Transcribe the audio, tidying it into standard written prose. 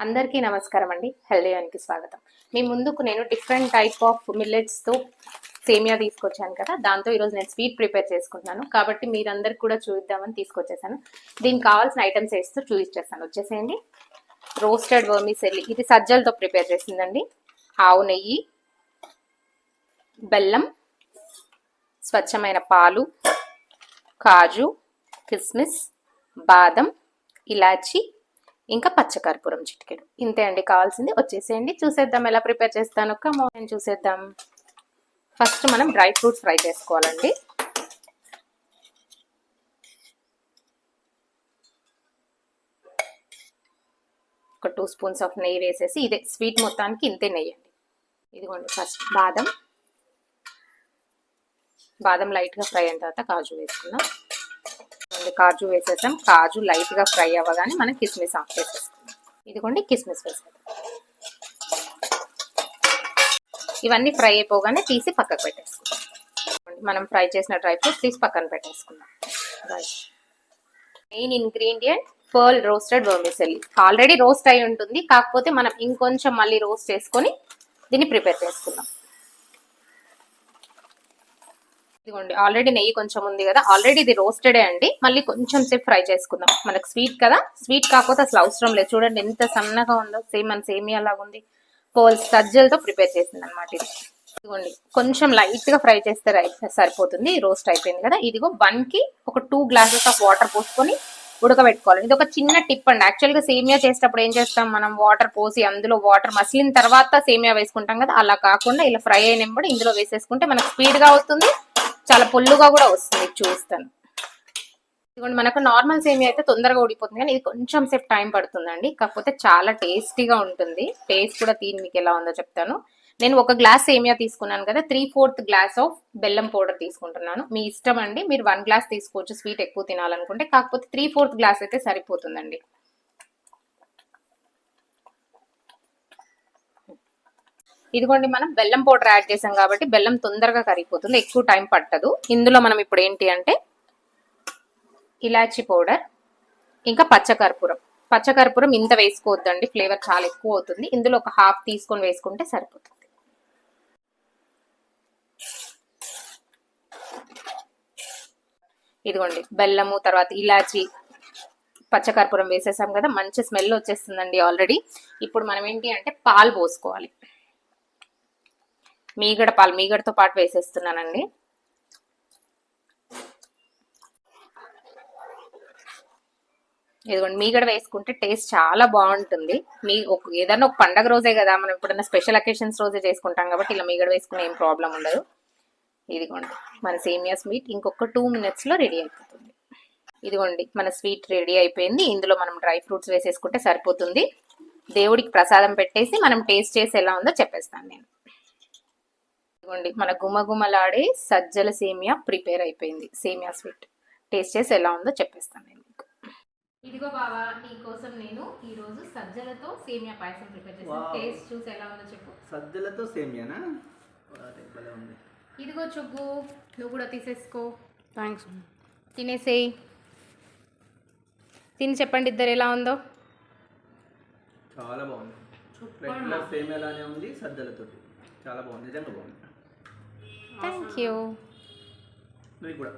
అందరికీ నమస్కారం అండి. హెల్దీ వన్కి స్వాగతం. మీ ముందుకు నేను డిఫరెంట్ టైప్ ఆఫ్ మిల్లెట్స్తో సేమియా తీసుకొచ్చాను కదా, దాంతో ఈరోజు నేను స్వీట్ ప్రిపేర్ చేసుకుంటున్నాను. కాబట్టి మీరందరికి కూడా చూద్దామని తీసుకొచ్చేసాను. దీనికి కావాల్సిన ఐటమ్స్ వేస్తూ చూపించేస్తాను. వచ్చేసేయండి. రోస్టెడ్ వర్మిసెల్లి, ఇది సజ్జలతో ప్రిపేర్ చేసిందండి. ఆవు నెయ్యి, బెల్లం, స్వచ్ఛమైన పాలు, కాజు, కిస్మిస్, బాదం, ఇలాచి, ఇంకా పచ్చకర్పూరం చిటికెడు. ఇంతే అండి కావాల్సింది. వచ్చేసేయండి, చూసేద్దాం ఎలా ప్రిపేర్ చేస్తాను. కమోన్ చూసేద్దాం. ఫస్ట్ మనం డ్రై ఫ్రూట్స్ ఫ్రై చేసుకోవాలండి. ఒక 2 స్పూన్స్ ఆఫ్ నెయ్యి వేసేసి, ఇదే స్వీట్ మొత్తానికి ఇంతే నెయ్యి అండి. ఇదిగోండి, ఫస్ట్ బాదం లైట్గా ఫ్రై అయిన తర్వాత కాజు వేసుకున్నాం. కాజు వేసేసాం. కాజు లైట్గా ఫ్రై అవ్వగానే మనం కిస్మిస్ ఆఫ్ చేసేసుకున్నాం. ఇదిగోండి కిస్మిస్ వేసేద్దాం. ఇవన్నీ ఫ్రై అయిపోగానే తీసి పక్కకు పెట్టేసుకున్నాం. మనం ఫ్రై చేసిన డ్రై ఫ్రూట్స్ తీసి పక్కన పెట్టేసుకున్నాం. Main ingredient pearl roasted vermicelli. Already roast అయి ఉంటుంది, కాకపోతే మనం ఇంకొంచెం మళ్ళీ రోస్ట్ చేసుకొని దీన్ని ప్రిపేర్ చేసుకున్నాం. ఇదిగోండి, ఆల్రెడీ నెయ్యి కొంచెం ఉంది కదా, ఆల్రెడీ ఇది రోస్టెడే అండి. మళ్ళీ కొంచెం సేపు ఫ్రై చేసుకుందాం. మనకు స్వీట్ కదా, స్వీట్ కాకపోతే అసలు అవసరం లేదు. చూడండి ఎంత సన్నగా ఉందో, సేమ్ మన సేమియా లాగా ఉంది. పోల్ సజ్జలతో ప్రిపేర్ చేసింది అనమాట ఇది. ఇదిగోండి, కొంచెం లైట్ గా ఫ్రై చేస్తే సరిపోతుంది. రోస్ట్ అయిపోయింది కదా. ఇదిగో 1కి ఒక 2 గ్లాసెస్ ఆఫ్ వాటర్ పోసుకొని ఉడకబెట్టుకోవాలి. ఇది ఒక చిన్న టిప్ అండి. యాక్చువల్గా సేమియా చేసేటప్పుడు ఏం చేస్తాం, మనం వాటర్ పోసి అందులో వాటర్ మసిలిన తర్వాత సేమియా వేసుకుంటాం కదా, అలా కాకుండా ఇలా ఫ్రై అయినప్పుడు ఇందులో వేసేసుకుంటే మనకు స్పీడ్ గా అవుతుంది, చాలా పొల్లుగా కూడా వస్తుంది. చూస్తాను. ఇదిగోండి, మనకు నార్మల్ సేమియా అయితే తొందరగా ఉడిపోతుంది, కానీ ఇది కొంచెం సేపు టైం పడుతుందండి. కాకపోతే చాలా టేస్టీగా ఉంటుంది. టేస్ట్ కూడా మీకు ఎలా ఉందో చెప్తాను. నేను 1 గ్లాస్ సేమియా తీసుకున్నాను కదా, 3/4 గ్లాస్ ఆఫ్ బెల్లం పౌడర్ తీసుకుంటున్నాను. మీ ఇష్టం అండి, మీరు 1 గ్లాస్ తీసుకోవచ్చు స్వీట్ ఎక్కువ తినాలనుకుంటే. కాకపోతే 3/4 గ్లాస్ అయితే సరిపోతుందండి. ఇదిగోండి, మనం బెల్లం పౌడర్ యాడ్ చేసాం కాబట్టి బెల్లం తొందరగా కరిగిపోతుంది, ఎక్కువ టైం పట్టదు. ఇందులో మనం ఇప్పుడు ఏంటి అంటే ఇలాచి పౌడర్, ఇంకా పచ్చకర్పూరం ఇంత వేసుకోవద్దండి, ఫ్లేవర్ చాలా ఎక్కువ అవుతుంది. ఇందులో ఒక 1/2 తీసుకొని వేసుకుంటే సరిపోతుంది. ఇదిగోండి, బెల్లము, తర్వాత ఇలాచి, పచ్చకర్పూరం వేసేసాం కదా, మంచి స్మెల్ వచ్చేస్తుందండి ఆల్రెడీ. ఇప్పుడు మనం ఏంటి అంటే పాలు పోసుకోవాలి. మీగడతో పాటు వేసేస్తున్నానండి. ఇదిగోండి, మీగడ వేసుకుంటే టేస్ట్ చాలా బాగుంటుంది. ఏదైనా ఒక పండగ రోజే కదా, మనం ఎప్పుడైనా స్పెషల్ అకేషన్స్ రోజే చేసుకుంటాం కాబట్టి ఇలా మీగడ వేసుకునే ఏం ప్రాబ్లం ఉండదు. ఇదిగోండి, మన సేమియా స్వీట్ ఇంకొక 2 మినిట్స్లో రెడీ అయిపోతుంది. ఇదిగోండి, మన స్వీట్ రెడీ అయిపోయింది. ఇందులో మనం డ్రై ఫ్రూట్స్ వేసేసుకుంటే సరిపోతుంది. దేవుడికి ప్రసాదం పెట్టేసి మనం టేస్ట్ చేసి ఎలా ఉందో చెప్పేస్తాను నేను. ఇదిగోండి, మన గుమగుమలాడే సజ్జల సేమియా ప్రిపేర్ అయిపోయింది. సేమియా స్వీట్ టేస్ట్ చేసి ఎలా ఉందో చెప్పేస్తాను నేను. ఇదిగో బావా, నీకోసం నేను ఈ రోజు సజ్జలతో సేమియా పాయసం ప్రిపేర్ చేశాను. టేస్ట్ చూసి ఎలా ఉందో చెప్పు. సజ్జలతో సేమియానా? ఇదిగో చుగ్గు, నువ్వు కూడా తీసేసుకో. థ్యాంక్స్. తినేసేయి. తిని చెప్పండి ఇద్దరు ఎలా ఉందో. చాలా బాగుంది. రెగ్యులర్ సేమియా లానే ఉంది, సజ్జలతో చాలా బాగుంది, నిజంగా బాగుంది. Thank you. నువ్వు కూడా